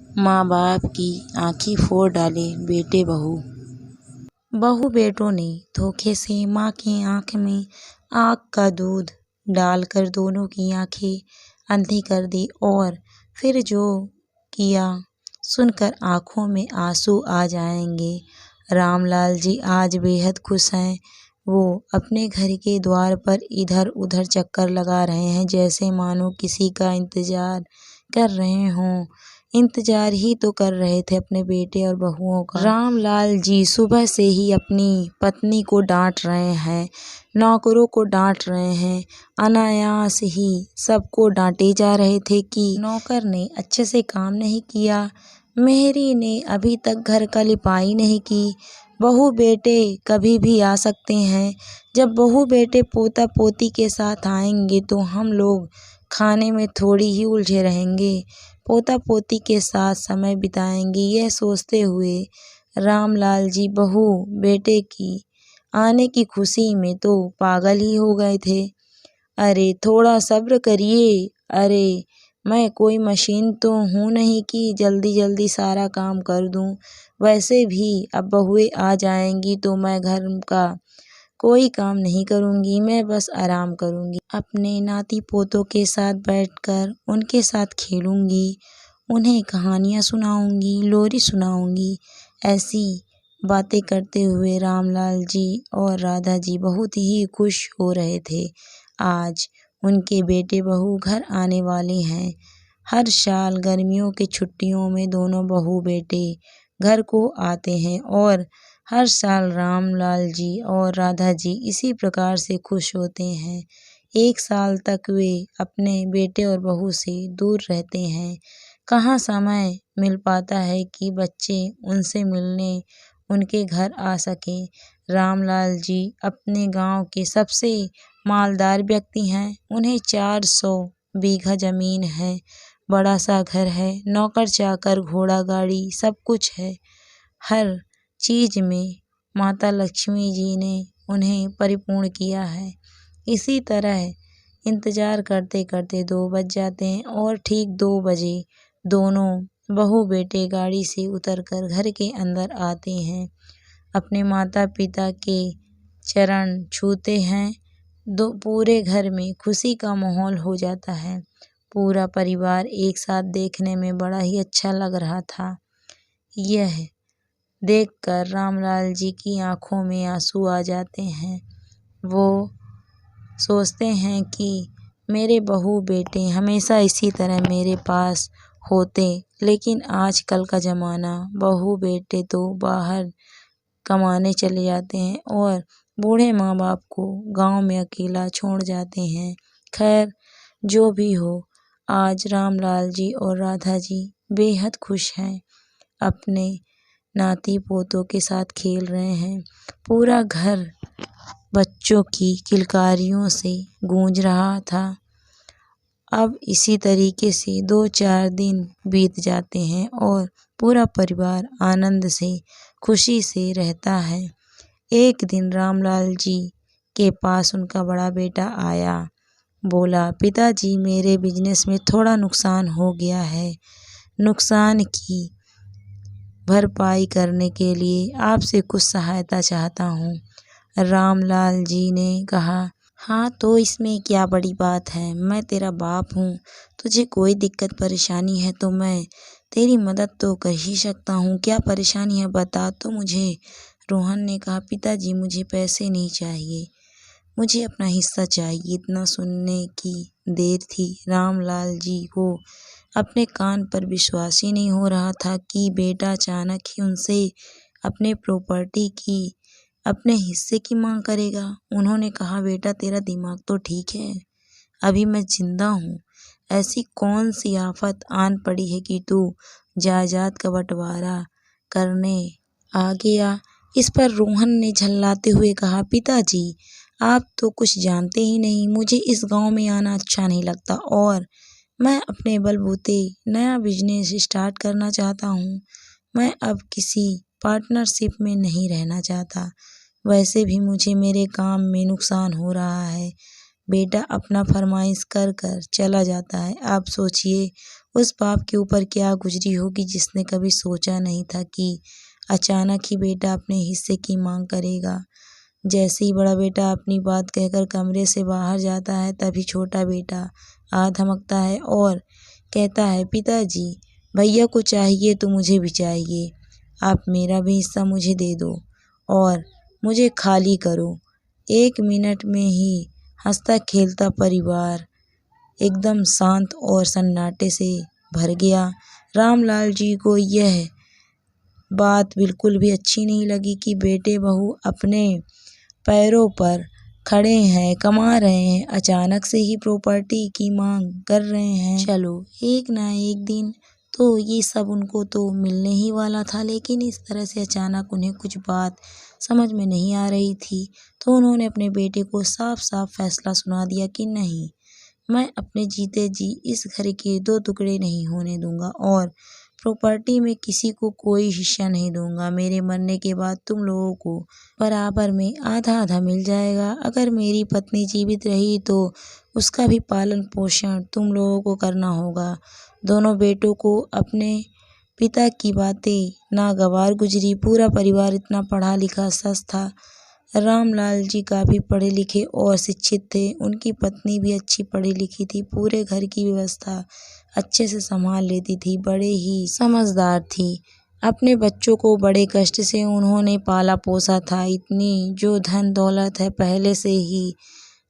माँ बाप की आँखें फोड़ डाले बेटे बहू। बहू बेटों ने धोखे से माँ की आँख में आग का दूध डालकर दोनों की आँखें अंधी कर दी और फिर जो किया सुनकर आँखों में आंसू आ जाएंगे। रामलाल जी आज बेहद खुश हैं। वो अपने घर के द्वार पर इधर उधर चक्कर लगा रहे हैं, जैसे मानो किसी का इंतजार कर रहे हों। इंतजार ही तो कर रहे थे अपने बेटे और बहुओं का। रामलाल जी सुबह से ही अपनी पत्नी को डांट रहे हैं, नौकरों को डांट रहे हैं। अनायास ही सबको डांटे जा रहे थे कि नौकर ने अच्छे से काम नहीं किया, मेहरी ने अभी तक घर का लिपाई नहीं की। बहू बेटे कभी भी आ सकते हैं। जब बहू बेटे पोता पोती के साथ आएंगे तो हम लोग खाने में थोड़ी ही उलझे रहेंगे, पोता पोती के साथ समय बिताएंगे। यह सोचते हुए रामलाल जी बहू बेटे की आने की खुशी में तो पागल ही हो गए थे। अरे थोड़ा सब्र करिए, अरे मैं कोई मशीन तो हूँ नहीं कि जल्दी जल्दी सारा काम कर दूँ। वैसे भी अब बहुएं आ जाएंगी तो मैं घर का कोई काम नहीं करूँगी, मैं बस आराम करूँगी। अपने नाती पोतों के साथ बैठकर उनके साथ खेलूँगी, उन्हें कहानियाँ सुनाऊँगी, लोरी सुनाऊँगी। ऐसी बातें करते हुए रामलाल जी और राधा जी बहुत ही खुश हो रहे थे। आज उनके बेटे बहू घर आने वाले हैं। हर साल गर्मियों की छुट्टियों में दोनों बहू बेटे घर को आते हैं और हर साल रामलाल जी और राधा जी इसी प्रकार से खुश होते हैं। एक साल तक वे अपने बेटे और बहू से दूर रहते हैं। कहाँ समय मिल पाता है कि बच्चे उनसे मिलने उनके घर आ सके। रामलाल जी अपने गांव के सबसे मालदार व्यक्ति हैं। उन्हें 400 बीघा जमीन है, बड़ा सा घर है, नौकर चाकर घोड़ा गाड़ी सब कुछ है। हर चीज में माता लक्ष्मी जी ने उन्हें परिपूर्ण किया है। इसी तरह इंतजार करते करते 2 बज जाते हैं और ठीक 2 बजे दोनों बहू बेटे गाड़ी से उतरकर घर के अंदर आते हैं, अपने माता पिता के चरण छूते हैं। पूरे घर में खुशी का माहौल हो जाता है। पूरा परिवार एक साथ देखने में बड़ा ही अच्छा लग रहा था। यह देखकर रामलाल जी की आंखों में आंसू आ जाते हैं। वो सोचते हैं कि मेरे बहू बेटे हमेशा इसी तरह मेरे पास होते, लेकिन आजकल का ज़माना बहू बेटे तो बाहर कमाने चले जाते हैं और बूढ़े माँ बाप को गांव में अकेला छोड़ जाते हैं। खैर जो भी हो, आज रामलाल जी और राधा जी बेहद खुश हैं। अपने नाती पोतों के साथ खेल रहे हैं। पूरा घर बच्चों की किलकारियों से गूंज रहा था। अब इसी तरीके से 2-4 दिन बीत जाते हैं और पूरा परिवार आनंद से खुशी से रहता है। एक दिन रामलाल जी के पास उनका बड़ा बेटा आया। बोला, पिताजी मेरे बिजनेस में थोड़ा नुकसान हो गया है। नुकसान की भरपाई करने के लिए आपसे कुछ सहायता चाहता हूँ। रामलाल जी ने कहा, हाँ तो इसमें क्या बड़ी बात है, मैं तेरा बाप हूँ, तुझे कोई दिक्कत परेशानी है तो मैं तेरी मदद तो कर ही सकता हूँ। क्या परेशानी है बता तो मुझे। रोहन ने कहा, पिताजी मुझे पैसे नहीं चाहिए, मुझे अपना हिस्सा चाहिए। इतना सुनने की देर थी रामलाल जी को अपने कान पर विश्वास ही नहीं हो रहा था कि बेटा अचानक ही उनसे अपने प्रॉपर्टी की, अपने हिस्से की मांग करेगा। उन्होंने कहा, बेटा तेरा दिमाग तो ठीक है, अभी मैं जिंदा हूँ, ऐसी कौन सी आफत आन पड़ी है कि तू जायदाद का बंटवारा करने आ गया। इस पर रोहन ने झल्लाते हुए कहा, पिताजी आप तो कुछ जानते ही नहीं, मुझे इस गांव में आना अच्छा नहीं लगता और मैं अपने बलबूते नया बिजनेस स्टार्ट करना चाहता हूँ। मैं अब किसी पार्टनरशिप में नहीं रहना चाहता। वैसे भी मुझे मेरे काम में नुकसान हो रहा है। बेटा अपना फरमाइश कर कर चला जाता है। आप सोचिए उस बाप के ऊपर क्या गुजरी होगी जिसने कभी सोचा नहीं था कि अचानक ही बेटा अपने हिस्से की मांग करेगा। जैसे ही बड़ा बेटा अपनी बात कहकर कमरे से बाहर जाता है तभी छोटा बेटा आ धमकता है और कहता है, पिताजी भैया को चाहिए तो मुझे भी चाहिए, आप मेरा भी हिस्सा मुझे दे दो और मुझे खाली करो। 1 मिनट में ही हंसता खेलता परिवार एकदम शांत और सन्नाटे से भर गया। रामलाल जी को यह बात बिल्कुल भी अच्छी नहीं लगी कि बेटे बहू अपने पैरों पर खड़े हैं, कमा रहे हैं, अचानक से ही प्रॉपर्टी की मांग कर रहे हैं। चलो एक ना एक दिन तो ये सब उनको तो मिलने ही वाला था, लेकिन इस तरह से अचानक उन्हें कुछ बात समझ में नहीं आ रही थी। तो उन्होंने अपने बेटे को साफ साफ फैसला सुना दिया कि नहीं, मैं अपने जीते जी इस घर के 2 टुकड़े नहीं होने दूंगा और प्रॉपर्टी में किसी को कोई हिस्सा नहीं दूंगा। मेरे मरने के बाद तुम लोगों को बराबर में आधा आधा मिल जाएगा। अगर मेरी पत्नी जीवित रही तो उसका भी पालन पोषण तुम लोगों को करना होगा। दोनों बेटों को अपने पिता की बातें नागवार गुजरी। पूरा परिवार इतना पढ़ा लिखा सच था। रामलाल जी काफ़ी पढ़े लिखे और शिक्षित थे। उनकी पत्नी भी अच्छी पढ़ी लिखी थी। पूरे घर की व्यवस्था अच्छे से संभाल लेती थी, बड़े ही समझदार थी। अपने बच्चों को बड़े कष्ट से उन्होंने पाला पोसा था। इतनी जो धन दौलत है पहले से ही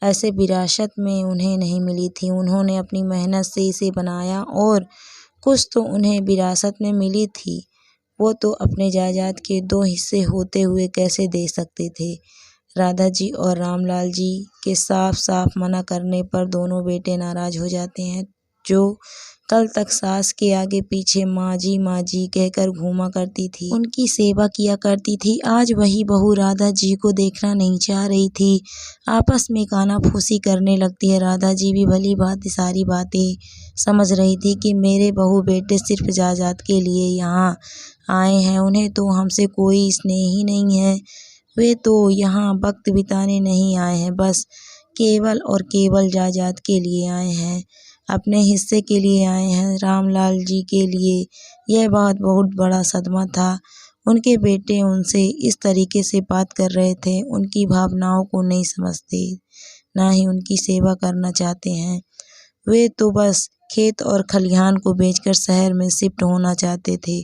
ऐसे विरासत में उन्हें नहीं मिली थी। उन्होंने अपनी मेहनत से इसे बनाया और कुछ तो उन्हें विरासत में मिली थी। वो तो अपने जायदाद के 2 हिस्से होते हुए कैसे दे सकते थे। राधा जी और रामलाल जी के साफ साफ मना करने पर दोनों बेटे नाराज हो जाते हैं। जो कल तक सास के आगे पीछे माँ जी कहकर घूमा करती थी, उनकी सेवा किया करती थी, आज वही बहू राधा जी को देखना नहीं चाह रही थी। आपस में कानाफूसी करने लगती है। राधा जी भी भली भांति सारी बातें समझ रही थी कि मेरे बहू बेटे सिर्फ जायदाद के लिए यहाँ आए हैं, उन्हें तो हमसे कोई स्नेह ही नहीं है। वे तो यहाँ वक्त बिताने नहीं आए हैं, बस केवल और केवल जायदाद के लिए आए हैं, अपने हिस्से के लिए आए हैं। रामलाल जी के लिए यह बात बहुत बड़ा सदमा था। उनके बेटे उनसे इस तरीके से बात कर रहे थे। उनकी भावनाओं को नहीं समझते, ना ही उनकी सेवा करना चाहते हैं। वे तो बस खेत और खलिहान को बेचकर शहर में शिफ्ट होना चाहते थे।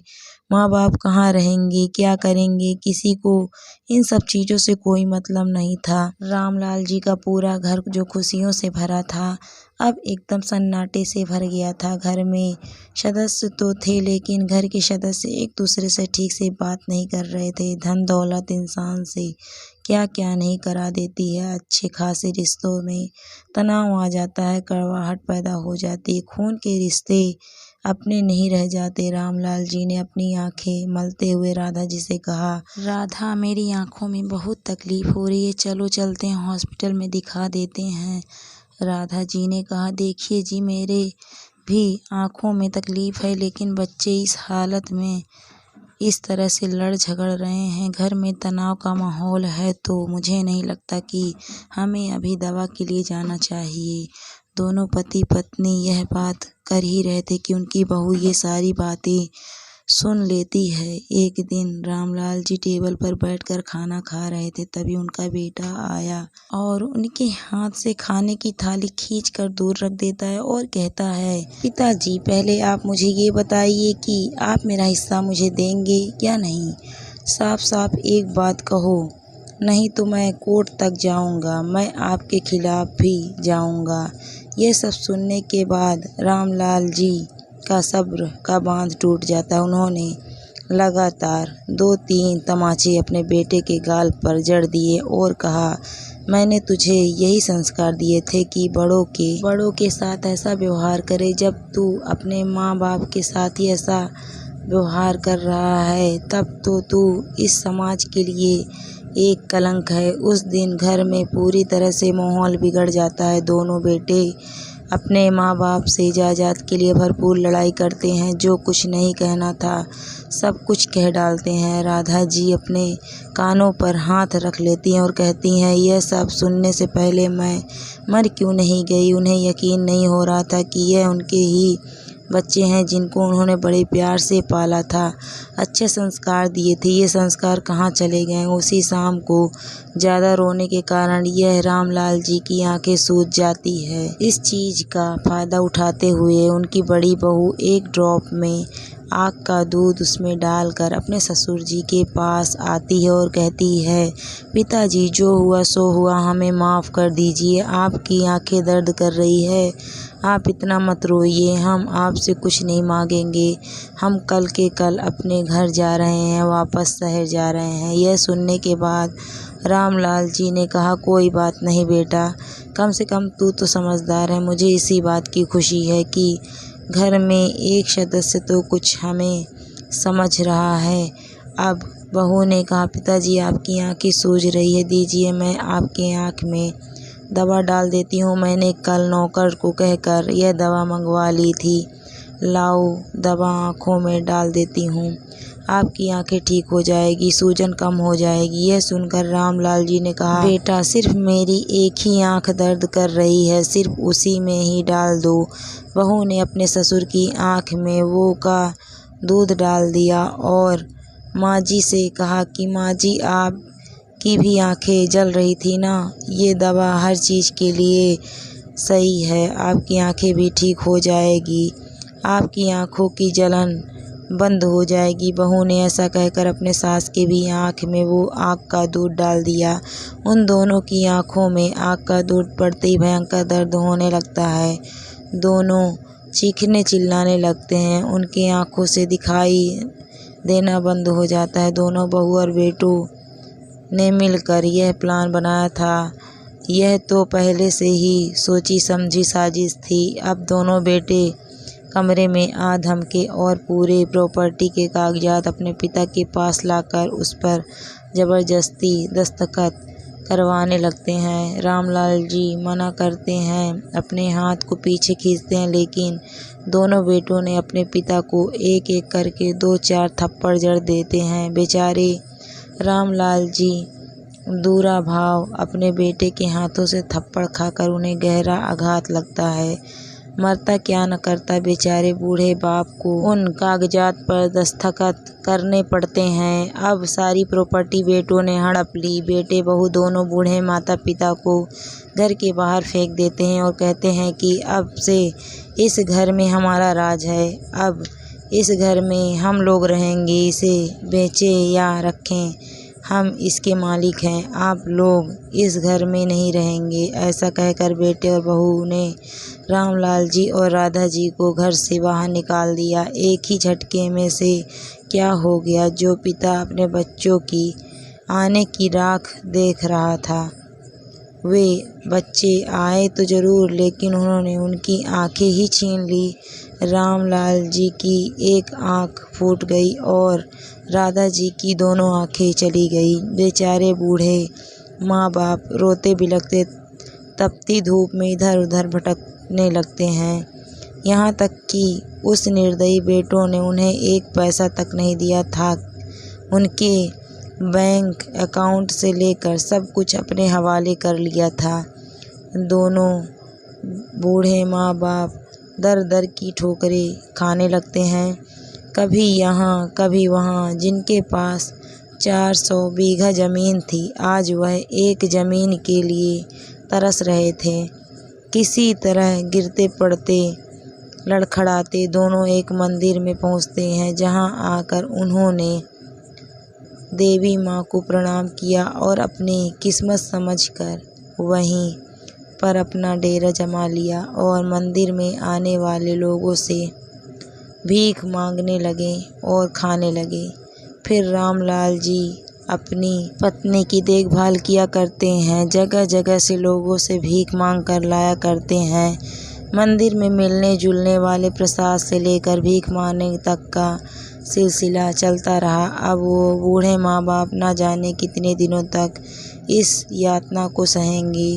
माँ बाप कहाँ रहेंगे, क्या करेंगे, किसी को इन सब चीज़ों से कोई मतलब नहीं था। रामलाल जी का पूरा घर जो खुशियों से भरा था अब एकदम सन्नाटे से भर गया था। घर में सदस्य तो थे, लेकिन घर के सदस्य एक दूसरे से ठीक से बात नहीं कर रहे थे। धन दौलत इंसान से क्या क्या नहीं करा देती है। अच्छे खासे रिश्तों में तनाव आ जाता है, कड़वाहट पैदा हो जाती है, खून के रिश्ते अपने नहीं रह जाते। रामलाल जी ने अपनी आंखें मलते हुए राधा जी से कहा, राधा मेरी आंखों में बहुत तकलीफ हो रही है, चलो चलते हैं हॉस्पिटल में दिखा देते हैं। राधा जी ने कहा, देखिए जी मेरे भी आंखों में तकलीफ है, लेकिन बच्चे इस हालत में इस तरह से लड़ झगड़ रहे हैं, घर में तनाव का माहौल है, तो मुझे नहीं लगता कि हमें अभी दवा के लिए जाना चाहिए। दोनों पति पत्नी यह बात कर ही रहे थे कि उनकी बहू ये सारी बातें सुन लेती है। एक दिन रामलाल जी टेबल पर बैठकर खाना खा रहे थे, तभी उनका बेटा आया और उनके हाथ से खाने की थाली खींचकर दूर रख देता है और कहता है, पिताजी पहले आप मुझे ये बताइए कि आप मेरा हिस्सा मुझे देंगे या नहीं। साफ साफ एक बात कहो, नहीं तो मैं कोर्ट तक जाऊंगा, मैं आपके खिलाफ भी जाऊंगा। यह सब सुनने के बाद रामलाल जी का सब्र का बांध टूट जाता है। उन्होंने लगातार 2-3 तमाचे अपने बेटे के गाल पर जड़ दिए और कहा, मैंने तुझे यही संस्कार दिए थे कि बड़ों के साथ ऐसा व्यवहार करे। जब तू अपने माँ बाप के साथ ही ऐसा व्यवहार कर रहा है, तब तो तू इस समाज के लिए एक कलंक है। उस दिन घर में पूरी तरह से माहौल बिगड़ जाता है। दोनों बेटे अपने माँ बाप से जायदाद के लिए भरपूर लड़ाई करते हैं। जो कुछ नहीं कहना था सब कुछ कह डालते हैं। राधा जी अपने कानों पर हाथ रख लेती हैं और कहती हैं, यह सब सुनने से पहले मैं मर क्यों नहीं गई। उन्हें यकीन नहीं हो रहा था कि यह उनके ही बच्चे हैं जिनको उन्होंने बड़े प्यार से पाला था, अच्छे संस्कार दिए थे। ये संस्कार कहाँ चले गए। उसी शाम को ज़्यादा रोने के कारण यह रामलाल जी की आंखें सूज जाती है। इस चीज़ का फ़ायदा उठाते हुए उनकी बड़ी बहू एक ड्रॉप में आग का दूध उसमें डालकर अपने ससुर जी के पास आती है और कहती है, पिताजी जो हुआ सो हुआ, हमें माफ़ कर दीजिए। आपकी आंखें दर्द कर रही है, आप इतना मत रोइए। हम आपसे कुछ नहीं मांगेंगे। हम कल के कल अपने घर जा रहे हैं, वापस शहर जा रहे हैं। यह सुनने के बाद रामलाल जी ने कहा, कोई बात नहीं बेटा, कम से कम तू तो समझदार है। मुझे इसी बात की खुशी है कि घर में एक सदस्य तो कुछ हमें समझ रहा है। अब बहू ने कहा, पिताजी आपकी आंखें सूज रही है, दीजिए मैं आपके आँख में दवा डाल देती हूँ। मैंने कल नौकर को कहकर यह दवा मंगवा ली थी। लाओ दवा आँखों में डाल देती हूँ, आपकी आंखें ठीक हो जाएगी, सूजन कम हो जाएगी। यह सुनकर रामलाल जी ने कहा, बेटा सिर्फ मेरी एक ही आंख दर्द कर रही है, सिर्फ उसी में ही डाल दो। बहू ने अपने ससुर की आंख में वो का दूध डाल दिया और माँ जी से कहा कि माँ जी आप की भी आंखें जल रही थी ना, ये दवा हर चीज़ के लिए सही है, आपकी आंखें भी ठीक हो जाएगी, आपकी आंखों की जलन बंद हो जाएगी। बहू ने ऐसा कहकर अपने सास के भी आँख में वो आग का दूध डाल दिया। उन दोनों की आँखों में आग का दूध पड़ते ही भयंकर दर्द होने लगता है। दोनों चीखने चिल्लाने लगते हैं, उनकी आँखों से दिखाई देना बंद हो जाता है। दोनों बहू और बेटों ने मिलकर यह प्लान बनाया था। यह तो पहले से ही सोची समझी साजिश थी। अब दोनों बेटे कमरे में आ धमके और पूरे प्रॉपर्टी के कागजात अपने पिता के पास लाकर उस पर ज़बरदस्ती दस्तखत करवाने लगते हैं। रामलाल जी मना करते हैं, अपने हाथ को पीछे खींचते हैं, लेकिन दोनों बेटों ने अपने पिता को एक एक करके 2-4 थप्पड़ जड़ देते हैं। बेचारे रामलाल जी दूरा भाव अपने बेटे के हाथों से थप्पड़ खाकर उन्हें गहरा आघात लगता है। मरता क्या न करता बेचारे बूढ़े बाप को उन कागजात पर दस्तखत करने पड़ते हैं। अब सारी प्रॉपर्टी बेटों ने हड़प ली। बेटे बहू दोनों बूढ़े माता पिता को घर के बाहर फेंक देते हैं और कहते हैं कि अब से इस घर में हमारा राज है, अब इस घर में हम लोग रहेंगे, इसे बेचें या रखें, हम इसके मालिक हैं, आप लोग इस घर में नहीं रहेंगे। ऐसा कहकर बेटे और बहू ने रामलाल जी और राधा जी को घर से बाहर निकाल दिया। एक ही झटके में से क्या हो गया, जो पिता अपने बच्चों की आने की राख देख रहा था, वे बच्चे आए तो ज़रूर, लेकिन उन्होंने उनकी आंखें ही छीन ली। रामलाल जी की एक आंख फूट गई और राधा जी की दोनों आंखें चली गई। बेचारे बूढ़े माँ बाप रोते बिलखते तपती धूप में इधर उधर भटकने लगते हैं। यहाँ तक कि उस निर्दयी बेटों ने उन्हें एक पैसा तक नहीं दिया था। उनके बैंक अकाउंट से लेकर सब कुछ अपने हवाले कर लिया था। दोनों बूढ़े माँ बाप दर दर की ठोकरें खाने लगते हैं, कभी यहाँ कभी वहाँ। जिनके पास 400 बीघा ज़मीन थी, आज वह एक ज़मीन के लिए तरस रहे थे। किसी तरह गिरते पड़ते लड़खड़ाते दोनों एक मंदिर में पहुँचते हैं, जहाँ आकर उन्होंने देवी माँ को प्रणाम किया और अपनी किस्मत समझकर वहीं पर अपना डेरा जमा लिया और मंदिर में आने वाले लोगों से भीख मांगने लगे और खाने लगे। फिर रामलाल जी अपनी पत्नी की देखभाल किया करते हैं, जगह जगह से लोगों से भीख मांग कर लाया करते हैं। मंदिर में मिलने जुलने वाले प्रसाद से लेकर भीख मांगने तक का सिलसिला चलता रहा। अब वो बूढ़े माँ बाप ना जाने कितने दिनों तक इस यातना को सहेंगे।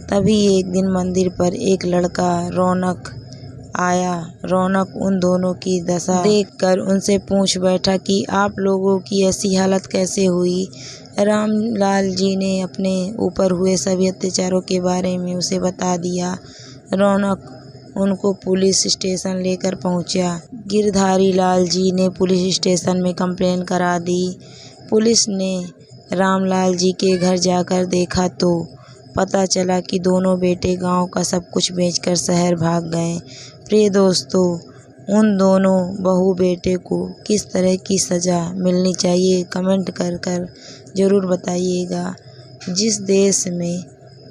तभी एक दिन मंदिर पर एक लड़का रौनक आया। रौनक उन दोनों की दशा देखकर उनसे पूछ बैठा कि आप लोगों की ऐसी हालत कैसे हुई। रामलाल जी ने अपने ऊपर हुए सभी अत्याचारों के बारे में उसे बता दिया। रौनक उनको पुलिस स्टेशन लेकर पहुंचा। गिरधारी लाल जी ने पुलिस स्टेशन में कंप्लेन करा दी। पुलिस ने रामलाल जी के घर जाकर देखा तो पता चला कि दोनों बेटे गांव का सब कुछ बेचकर शहर भाग गए। प्रिय दोस्तों, उन दोनों बहू बेटे को किस तरह की सज़ा मिलनी चाहिए कमेंट कर ज़रूर बताइएगा। जिस देश में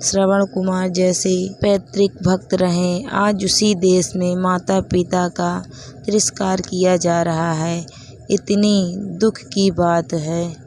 श्रवण कुमार जैसे पैतृक भक्त रहें, आज उसी देश में माता पिता का तिरस्कार किया जा रहा है। इतनी दुख की बात है।